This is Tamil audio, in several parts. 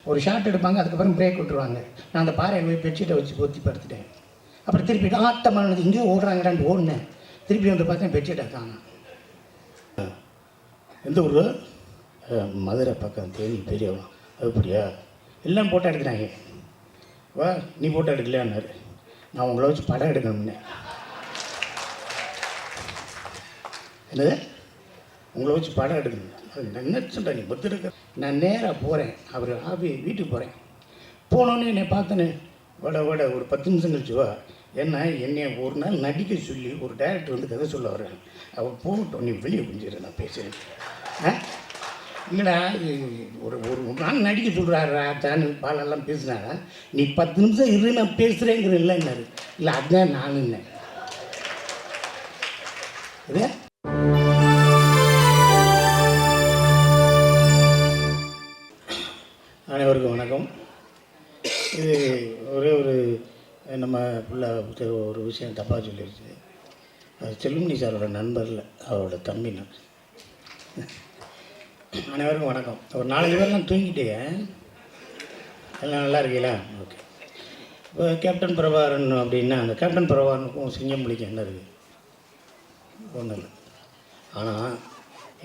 ஒரு ஷாட் எடுப்பாங்க, அதுக்கப்புறம் பிரேக் விட்டுருவாங்க. நான் அந்த பாறையை போய் பெட்ஷீட்டை வச்சு பொத்தி படுத்துட்டேன். அப்புறம் திருப்பி ஆட்டமானது இங்கேயே ஓடுறாங்கடான்னு ஓடினேன். திருப்பி வந்து பார்த்தேன் பெட்ஷீட்டை காணோம். எந்த ஊர்? மதுரை பக்கம், தேனி பெரியவளம். அப்படியா? எல்லாம் ஃபோட்டோ எடுக்கிறாங்க. வா, நீ ஃபோட்டோ எடுக்கலையான்னாரு. நான் உங்களை வச்சு படம் எடுக்கணும்னே. என்னது? உங்களை வச்சு படம் எடுக்கணும்? அது என்ன சொல்கிறேன் நீ பத்து இருக்க. நான் நேராக போகிறேன், அவர் வீட்டுக்கு போகிறேன். போனோன்னே என்னை பார்த்தேன்னு வட ஒரு 10 நிமிஷம் கழிச்சு வா. ஏன்னா என்னை ஒரு நாள் நடிக்க சொல்லி ஒரு டைரக்டர் வந்து கதை சொல்ல வர்றேன். அவர் போகட்டும், நீ வெளியே கொஞ்சம் நான் பேசுகிறேன். இல்லைடா, ஒரு நாள் நடிக்க சொல்கிறாரா சேனல் பாலெல்லாம் பேசுனாரா, நீ 10 நிமிஷம் இரு நான் பேசுகிறேங்கிற இல்லைன்னாரு. இல்லை அதுதான் நான் இல்லை. இது அனைவருக்கும் வணக்கம். இது ஒரே ஒரு நம்ம பிள்ளை ஒரு விஷயம் தப்பாக சொல்லிடுச்சு. அது செல்லுமணி சாரோட நண்பரில் அவரோட தம்பி நான். அனைவருக்கும் வணக்கம். ஒரு 4 பேர்லாம் தூங்கிட்டீங்க, எல்லாம் நல்லா இருக்கீங்களா? ஓகே. இப்போ கேப்டன் பிரபாகரன் அப்படின்னா அந்த கேப்டன் பிரபாகரனுக்கும் சிங்கம்புலிக்கும் என்ன இருக்குது? ஒன்றும் இல்லை. ஆனால்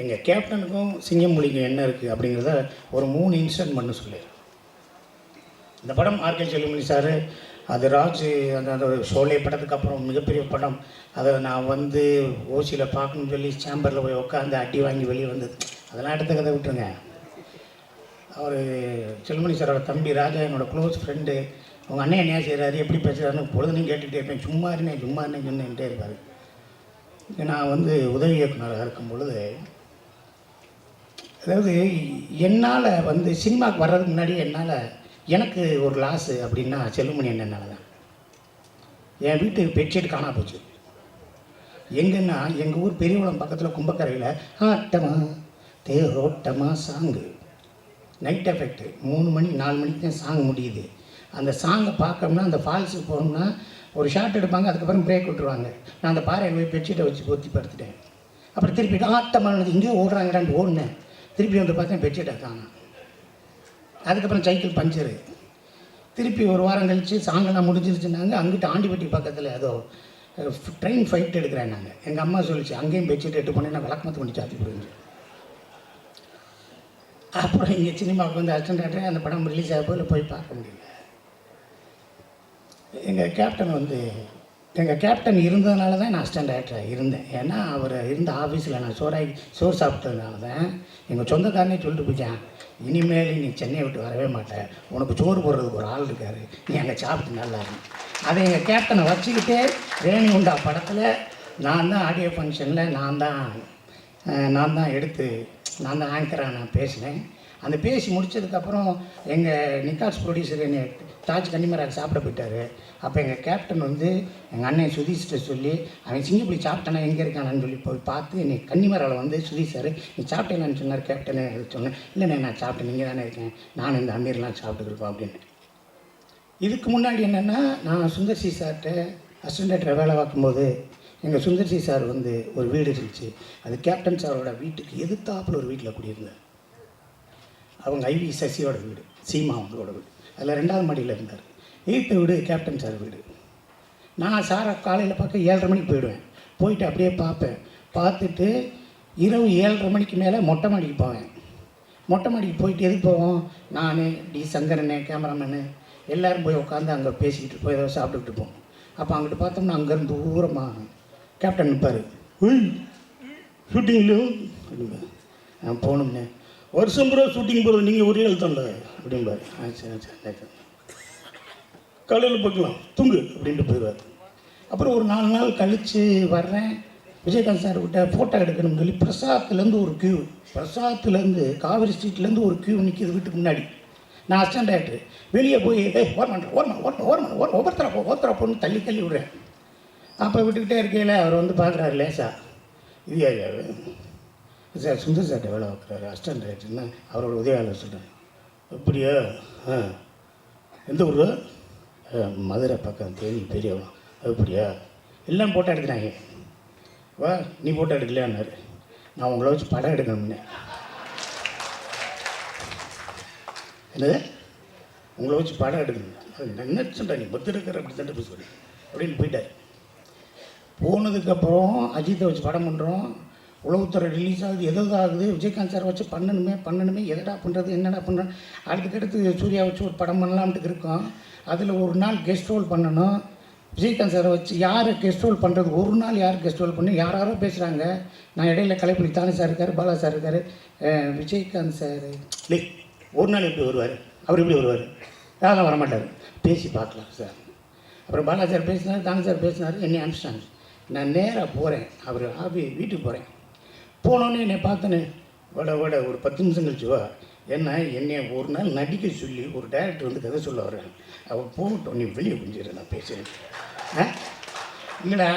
எங்கள் கேப்டனுக்கும் சிங்கம்புலிக்கும் என்ன இருக்குது அப்படிங்கிறத ஒரு 3 இன்சிடென்ட் பண்ண சொல்லிடுறேன். இந்த படம் ஆர்கே செல்லுமணி சார், அது ராஜ் அந்த ஷோலே படத்துக்கு அப்புறம் மிகப்பெரிய படம். அதை நான் வந்து ஓசியில் பார்க்கணும்னு சொல்லி சேம்பரில் போய் உட்காந்து அடி வாங்கி வெளியே வந்தது. அதெல்லாம் எடுத்த கதை விட்டுருங்க. அவர் செல்லுமணி சாரோட தம்பி ராஜா என்னோடய க்ளோஸ் ஃப்ரெண்டு. அவங்க அண்ணன் என்ன செய்கிறாரு, எப்படி பேசுகிறாருன்னு பொழுதுனையும் கேட்டுகிட்டே இருப்பேன். சும்மா இருந்தேன் சொன்னிகிட்டே இருப்பார். நான் வந்து உதவி இயக்குனராக இருக்கும் பொழுது, அதாவது என்னால் வந்து சினிமாவுக்கு வர்றதுக்கு முன்னாடி எனக்கு ஒரு லாஸு அப்படின்னா செல்லுமணி என்னன்னால தான். என் வீட்டுக்கு பெட்ஷீட் காணா போச்சு. எங்கன்னா எங்கள் ஊர் பெரியகுளம் பக்கத்தில் கும்பக்கரையில் ஆட்டமா தேரோட்டமா சாங்கு நைட் எஃபெக்ட் 3 மணி 4 மணிக்கு தான் சாங் முடியுது. அந்த சாங்கை பார்க்கணும்னா அந்த ஃபால்ஸுக்கு போகணும்னா ஒரு ஷாட் எடுப்பாங்க, அதுக்கப்புறம் பிரேக் விட்டுருவாங்க. நான் அந்த பாறையை போய் பெட்ஷீட்டை வச்சு பொத்தி படுத்துட்டேன். அப்புறம் திருப்பி ஆட்டமானது இங்கேயே ஓடுறாங்கடான்னு ஓடினேன். திருப்பி வந்து பார்த்தேன் பெட்ஷீட்டை காணோம். அதுக்கப்புறம் சைக்கிள் பஞ்சரு. திருப்பி ஒரு வாரம் கழித்து சாங்கெல்லாம் முடிஞ்சிருச்சுனாங்க. அங்கிட்டு ஆண்டிப்பட்டி பக்கத்தில் ஏதோ ட்ரெயின் ஃபைட் எடுக்கிறேன் நாங்கள். எங்கள் அம்மா சொல்லிச்சு, அங்கேயும் பெட்ஷீட் எடுத்து போனேன், நான் விளக்கமத்து பண்ணி சாத்தி போடுவேன். அப்புறம் இங்கே சினிமாவுக்கு வந்து அசிஸ்டன்ட் டைரக்டர் அந்த படம் ரிலீஸ் ஆகப்போ போய் பார்க்க முடியல. எங்கள் கேப்டன் இருந்ததுனால தான் நான் அசிஸ்டன்ட் டைரக்டராக இருந்தேன். ஏன்னா அவர் இருந்த ஆஃபீஸில் நான் சோறு சாப்பிட்டதுனால தான் எங்கள் சொந்தக்காரனே சொல்லிட்டு போயிட்டேன், இனிமேல் நீ சென்னையை விட்டு வரவே மாட்டேன், உனக்கு சோறு போடுறதுக்கு ஒரு ஆள் இருக்கார், நீ அங்கே சாப்பிட்டு நல்லா இருக்கும். அதை எங்கள் கேப்டனை வச்சுக்கிட்டே ரேணி உண்டா படத்தில் நான் தான் ஆடியோ ஃபங்க்ஷனில் நான் தான் எடுத்து நான் தான் ஆங்கராக நான் பேசினேன். அந்த பேசி முடித்ததுக்கப்புறம் எங்கள் நிக்காஸ் ப்ரொடியூசர் என்னை தாஜ் கன்னிமராக சாப்பிட போயிட்டார். அப்போ எங்கள் கேப்டன் வந்து எங்கள் அண்ணன் சுதீஷ்கிட்ட சொல்லி, அவன் சிங்கப்பள்ளி சாப்பிட்டானா எங்கே இருக்கானான்னு சொல்லி போய் பார்த்து என்னை கன்னிமராவில் வந்து சுதீஷ் சார் நீ சாப்பிட்டேன்னு சொன்னார் கேப்டனு. சொன்னேன், இல்லைண்ணே நான் சாப்பிட்டேன், நீங்கள் தானே இருக்கேன், நான் இந்த அமீர்லாம் சாப்பிட்டுருக்கோம் அப்படின்னு. இதுக்கு முன்னாடி என்னென்னா, நான் சுந்தர்சி சார்கிட்ட அசிஸ்டன்ட் டைரக்டர் வேலை பார்க்கும்போது எங்கள் சுந்தர்சி சார் வந்து ஒரு வீடு இருந்துச்சு. அது கேப்டன் சாரோட வீட்டுக்கு எதிர்த்தாப்பில் ஒரு வீட்டில் குடியிருந்தார். அவங்க ஐவி சசியோட வீடு, சீமா அவங்களோட வீடு. அதில் 2வது மாடியில் இருந்தார். 8th வீடு கேப்டன் சார் வீடு. நான் சாரை காலையில் பார்க்க 7:30 மணிக்கு போயிடுவேன். போயிட்டு அப்படியே பார்ப்பேன். பார்த்துட்டு இரவு 7:30 மணிக்கு மேலே மொட்டை மாடிக்கு போவேன். மொட்டை மாடிக்கு போயிட்டு எதுக்கு போவோம், நான் டி சங்கரனே கேமராமேனு எல்லோரும் போய் உட்காந்து அங்கே பேசிக்கிட்டு போய் ஏதோ சாப்பிட்டுக்கிட்டு இருப்போம். அப்போ அங்கிட்டு பார்த்தோம்னா அங்கேருந்து தூரமாக கேப்டன் நிற்பார். ஷூட்டிங்லையும் அப்படிம்பார். நான் போகணும்னே, வருஷம் பூரா ஷூட்டிங் போகிறது நீங்கள் ஒரே எழுத்தம்ல அப்படிம்பார். சரி காலையில் பார்க்கலாம் தூங்கு அப்படின்ட்டு போயிடுவார். அப்புறம் ஒரு 4 நாள் கழித்து வர்றேன், விஜயகாந்த் சார் கிட்ட ஃபோட்டோ எடுக்கணும்னு சொல்லி பிரசாத்துலேருந்து ஒரு க்யூ, பிரசாத்துலேருந்து காவேரி ஸ்ட்ரீட்லேருந்து ஒரு க்யூ நிற்கிது வீட்டுக்கு முன்னாடி. நான் அசிஸ்டன்ட் டைரக்டர் வெளியே போய் ஒவ்வொருத்தரா பொண்ணு தள்ளி விடுறேன். அப்போ விட்டுக்கிட்டே இருக்கையில் அவர் வந்து பார்க்குறாரு லேசா, இது சார் சுந்தர் சார்கிட்ட வேலை பார்க்குறாரு அசிஸ்டன்ட் டைரக்டர்னு அவரோட உதவியாளர் சொல்கிறேன். அப்படியா? எந்த ஊர்? மதுரை பக்கம், தேனி பெரியவளம். அப்படியா? எல்லாம் ஃபோட்டோ எடுக்கிறாங்க. வா, நீ ஃபோட்டோ எடுக்கலையான்னாரு. நான் உங்களை வச்சு படம் எடுக்கணும்னே. என்னது? உங்களை வச்சு படம் எடுக்கணும். அது என்ன சொல்கிறேன், நீ பத்திரிக்கிற அப்படி தட்டு பேசுகிறேன் அப்படின்னு போயிட்டார். போனதுக்கப்புறம் அஜித்தை வச்சு படம் பண்ணுறோம், உளவுத்துறை ரிலீஸ் ஆகுது, எதாவது ஆகுது, விஜயகாந்த் சார் வச்சு பண்ணணுமே எதடா பண்ணுறது, என்னடா பண்ணுறேன். அடுத்துக்கடுத்து சூர்யா வச்சு ஒரு படம் பண்ணலாம்ட்டு இருக்கோம். அதில் ஒரு நாள் கெஸ்ட் ரோல் பண்ணணும். விஜயகாந்த் சாரை வச்சு யார் கெஸ்ட் ரோல் பண்ணுறது, ஒரு நாள் யார் கெஸ்ட் ரோல் பண்ணி யாரோ பேசுகிறாங்க. நான் இடையில கலைப்புலி தானே சார் இருக்கார், பாலா சார் இருக்கார், விஜயகாந்த் சார் இல்லை ஒரு நாள் எப்படி வருவார், அவர் எப்படி வருவார், யாரும் வரமாட்டார், பேசி பார்க்கலாம் சார். அப்புறம் பாலா சார் பேசினார், தானே சார் பேசினார், என்னை அனுப்பிச்சிட்டாங்க. நான் நேராக போகிறேன், அவர் வீட்டுக்கு போகிறேன். போனோன்னே என்னை பார்த்தேன்னு வட ஒரு 10 நிமிஷம் கழிச்சு வா, என்னை ஒரு நாள் நடிக்க சொல்லி ஒரு டைரக்டர் வந்து கதை சொல்ல வர்றேன், அவர் போகட்டும் நீ வெளியே கொஞ்சம் நான் பேசுகிறேன். இல்லைடா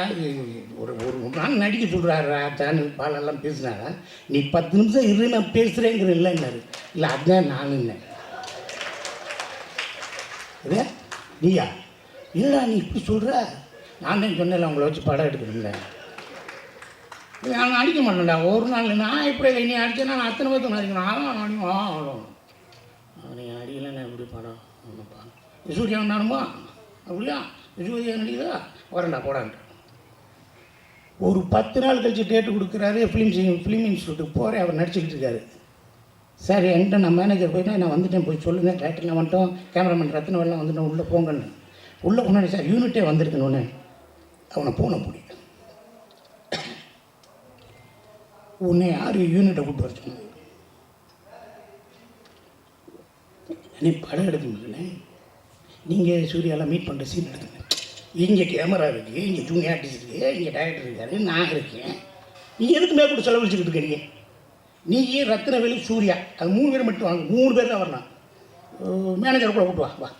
ஒரு நாள் நடிக்க சொல்கிறாரா தானு பாலெல்லாம் பேசினாரா, நீ 10 நிமிஷம் இரு நான் பேசுகிறேங்கிற இல்லைன்னாரு. இல்லை அதுதான் நானுன்னேன். இதே நீயா இல்லைடா நீ இப்படி சொல்கிற, நான் தான் சொன்னேன் உங்களை வச்சு படம் எடுக்கணும்ல. நான் அடிக்க மாட்டேன்டா ஒரு நாள், நான் இப்படி நீ அடிச்சேன்னா நான் அத்தனை பேர்த்து அடிக்கணும். அடிக்கும் நீங்கள் அடிக்கலன்னு எப்படி படம் ஒன்றுப்பா சூர்யா நானுமா அப்படியா சூர்யா நடிக்குதா வரேன்டா போடான்ட்டு. ஒரு 10 நாள் கழிச்சு டேட்டு கொடுக்குறாரு. ஃபிலிம் இன்ஸ்டியூட்டுக்கு போகிறேன், அவர் நடிச்சுக்கிட்டு இருக்காரு. சார் என்கிட்ட நான் மேனேஜர் போயிட்டேன், நான் வந்துட்டேன் போய் சொல்லுங்கள், டேரக்டர்லாம் வந்துட்டோம், கேமராமேன் ரத்னவெல்லாம் வந்துட்டோம், உள்ளே போங்கன்னு. உள்ளே போனேன் சார் யூனிட்டே வந்துருக்கணுன்னு அவனை போன பிடிக்கும். உன்னை யார் யூனிட்டை கூப்பிட்டு வர சொன்னது, நீ படம் எடுக்க முடியல, நீங்கள் சூர்யாலாம் மீட் பண்ணுற சீன் எடுத்துங்க, இங்கே கேமரா இருக்குது, இங்கே ஜூனியர் ஆர்டிஸ்ட் இருக்குது, இங்கே டைரக்டர் இருக்காரு, நான் இருக்கேன், நீங்கள் எதுக்குமே கூட செலவழிச்சுக்கிட்டு இருக்கிறீங்க, நீ ரத்னவேலு சூர்யா அது 3 பேர் மட்டும் வாங்க, 3 பேர் தான் வரலாம், மேனேஜரை கூட கூப்பிட்டு வா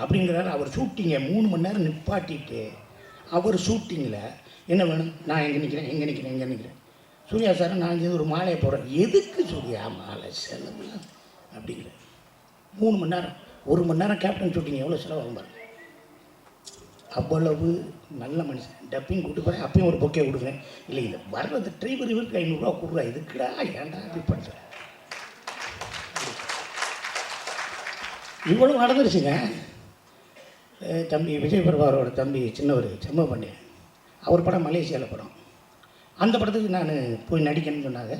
அப்படிங்கிறாரு. அவர் ஷூட்டிங்கை 3 மணி நேரம் நிப்பாட்டிட்டு அவர் ஷூட்டிங்கில் என்ன வேணும், நான் எங்கே நிற்கிறேன் சூர்யா சார் நான் இங்கே ஒரு மாலையை போடுறேன், எதுக்கு சூர்யா மாலை செலவு அப்படிங்கிற 3 மணி நேரம் 1 மணி நேரம் கேப்டன் ஷூட்டிங் எவ்வளோ செலவாகும் பாருங்க. அவ்வளவு நல்ல மனுஷன். டப்பிங் கூப்பிட்டு போகிறேன், அப்பயும் ஒரு பொக்கே கொடுக்குறேன். இல்லை இல்லை வர்றது டிரைவர் இவருக்கு 500 ரூபா கொடுக்குறா, இதுக்குடா ஏன்டா அப்படி பண்ணுறேன். இவ்வளோ நடந்துருச்சுங்க. தம்பி விஜய் பிரபாகரோட தம்பி சின்னவர் செம்மபாண்டியன், அவர் படம் மலேசியாவில் படம், அந்த படத்துக்கு நான் போய் நடிக்கணும்னு சொன்னாங்க.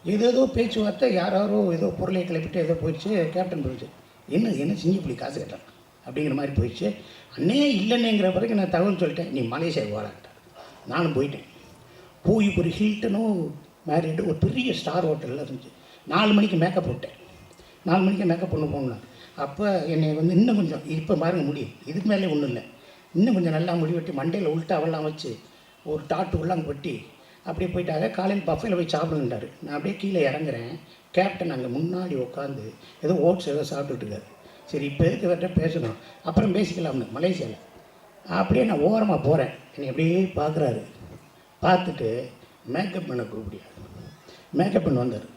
ஏதோ பேச்சுவார்த்தை, யாரோ ஏதோ பொருளை கிளப்பிட்டு ஏதோ போயிடுச்சு. கேப்டன் போயிடுச்சு, என்ன சிங்கப்பள்ளி காசு கேட்டான் அப்படிங்கிற மாதிரி போயிடுச்சு. அண்ணே இல்லைன்னுங்கிற பிறகு நான் தகவல் சொல்லிட்டேன், நீ மலேசியாவுக்கு வாடான்ட்டார். நானும் போயிட்டேன். போய் ஒரு ஹில்டனும் மேரிடு ஒரு பெரிய ஸ்டார் ஹோட்டலில் இருந்துச்சு. 4 மணிக்கு மேக்கப் போட்டேன். 4 மணிக்கு மேக்கப் பண்ண போகணும். அப்போ என்னை வந்து இன்னும் கொஞ்சம் இப்போ பாருங்க முடியும், இதுக்கு மேலே ஒன்றும் இல்லை, இன்னும் கொஞ்சம் நல்லா முடி வெட்டி மண்டையில் உள்ட்டாவெல்லாம் வச்சு ஒரு டாட்டு உள்ளாங்க வெட்டி அப்படியே போயிட்டாங்க. காலையில் பஃபேல போய் சாப்பிடுன்றாரு. நான் அப்படியே கீழே இறங்குறேன். கேப்டன் அங்கே முன்னாடி உட்காந்து ஏதோ ஓட்ஸ் ஏதோ சாப்பிட்டுட்டு இருக்காரு. சரி இப்போ எதுக்கு வேற பேசணும், அப்புறம் பேசிக்கலாம்னு மலேசியாவில். அப்படியே நான் ஓரமாக போகிறேன். என்னை அப்படியே பார்க்குறாரு. பார்த்துட்டு மேக்கப் பண்ண கூப்பிடியா, மேக்கப் பண்ண வந்தார்.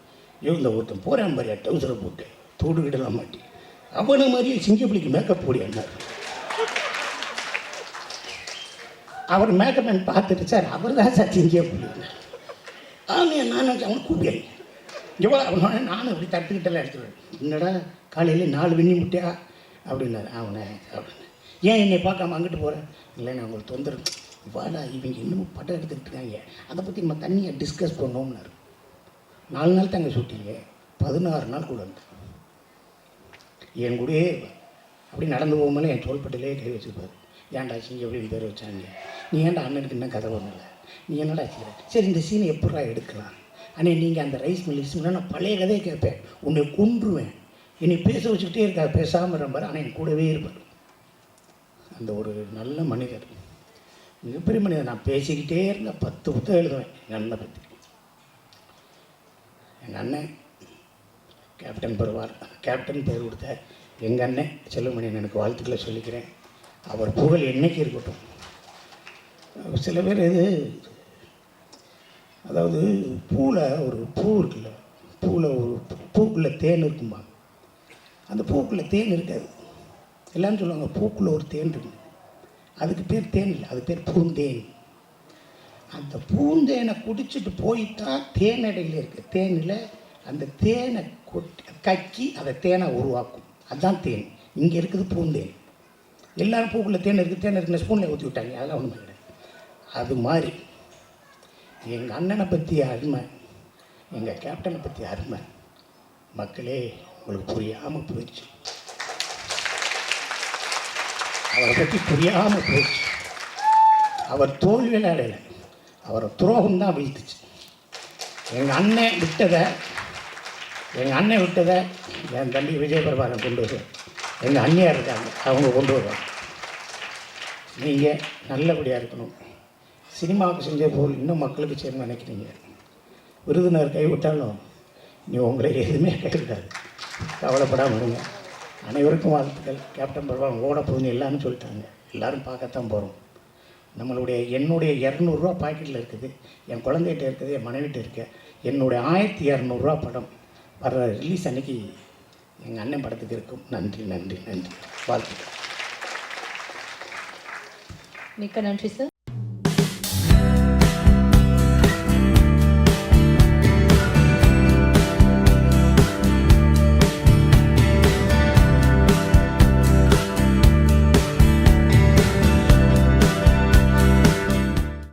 இந்த ஒருத்தன் போகிறேன் பாரியா டவுசரை போட்டு தோடுகிடலாம் மாட்டி, அவனை மாதிரியே சிங்கப்பள்ளிக்கு மேக்கப் போடியான்னார். அவர் மேக்கப் மேன் பார்த்துட்டு, சார் அவர் தான் சார் சிங்கப்பள்ளி. நான் அவனை கூப்பிடுறேன் எவ்வளோ அவனோட நானும் இப்படி தட்டுக்கிட்டெல்லாம் எடுத்துருவேன். என்னடா காலையில் 4 வெண்ணி முட்டையா அப்படின்னாரு. அவனை அப்படின்னு ஏன் என்னை பார்க்காம அங்கிட்டு போகிறேன், இல்லை நான் உங்களுக்கு தொந்தரவு வாடா, இவங்க இன்னும் படம் எடுத்துக்கிட்டு இருக்காங்க, அதை பற்றி நம்ம தண்ணியை டிஸ்கஸ் பண்ணோம்னாரு. 4 நாள் தாங்க ஷூட்டிங்க, 16 நாள் கூட இருந்தேன். என் கூடயே அப்படி நடந்து போகும்போது என் தோள்பட்டிலே கை வச்சுருப்பார். ஏன்டா சிங்கப்பள்ளின்னு பேர் வச்சாங்க, நீ ஏன்டா அண்ணனுக்கு என்ன கதை வரல, நீ என்னடா செய்கிற, சரி இந்த சீனை எப்படா எடுக்கலாம், ஆனால் நீங்கள் அந்த ரைஸ் மில்லிஸ்னா நான் பழைய கதையை கேட்பேன், உன்னை கொன்றுவேன், என்னை பேச வச்சுக்கிட்டே இருக்கா, பேசாமல் இருப்பார், ஆனால் என் கூடவே இருப்பார். அந்த ஒரு நல்ல மனிதர், மிகப்பெரிய மனிதர். நான் பேசிக்கிட்டே இருந்தேன், 10 புத்தகம் எழுதுவேன் எங்கள் அண்ணனை பற்றி. எங்கள் அண்ணன் கேப்டன் பெறுவார், கேப்டன் பேர் கொடுத்த எங்கள் அண்ணன் செல்வமணியன் எனக்கு வாழ்த்துக்களை சொல்லிக்கிறேன். அவர் புகழ் என்னைக்கு இருக்கட்டும். சில பேர் இது அதாவது பூவில் ஒரு பூ இருக்குல்ல, பூவில் ஒரு பூக்குள்ளே தேன் இருக்குமா, அந்த பூக்குள்ளே தேன் இருக்காது. எல்லோரும் சொல்லுவாங்க பூக்குள்ளே ஒரு தேன் இருக்கு, அதுக்கு பேர் தேன் இல்லை, அது பேர் பூந்தேன். அந்த பூந்தேனை குடிச்சிட்டு போயிட்டா தேனடையில் இருக்குது, தேனில் அந்த தேனை கக்கி அதை தேனை உருவாக்கும். அதுதான் தேன். இங்கே இருக்குது பூந்தேன். எல்லாரும் பூக்குள்ளே தேன் இருக்குன்னு ஸ்பூனில் ஊற்றி விட்டாங்க. அதெல்லாம் ஒன்றும் கிடையாது. அது மாதிரி எங்கள் அண்ணனை பற்றி அருமை, எங்கள் கேப்டனை பற்றி அருமை மக்களே உங்களுக்கு புரியாமல் போயிடுச்சு. அவரை பற்றி புரியாமல் போயிடுச்சு. அவர் தோல்வியில் அடையலை, அவரை துரோகம் தான் வீழ்த்துச்சு. எங்கள் அண்ணன் விட்டதை என் தம்பி விஜயபிரபாகரன் கொண்டு வருவார். எங்கள் அண்ணியார் இருக்காங்க, அவங்க கொண்டு வருவாங்க. நீங்கள் நல்லபடியாக இருக்கணும். சினிமாவுக்கு செஞ்ச போல் இன்னும் மக்களுக்கு செய்யணும்னு நினைக்கிறீங்க. விருதுநர் கைவிட்டாலும் நீ உங்களை எதுவுமே கைவிடாது. கவலைப்படாமல் இருங்க. அனைவருக்கும் வாழ்த்துக்கள். கேப்டன் பிரபாகரன் ஓட போகுதுன்னு எல்லாரும் சொல்லிட்டாங்க. எல்லோரும் பார்க்கத்தான் போகிறோம். என்னுடைய 200 பாக்கெட்டில் இருக்குது, என் குழந்தைகிட்ட இருக்குது, என் மனைவிட்ட இருக்குது. என்னுடைய 1200 படம் வர்ற ரிலீஸ் அன்னைக்கு எங்கள் அண்ணன் படத்துக்கு இருக்கும். நன்றி நன்றி நன்றி. வாழ்த்துக்கள். மிக்க நன்றி சார்.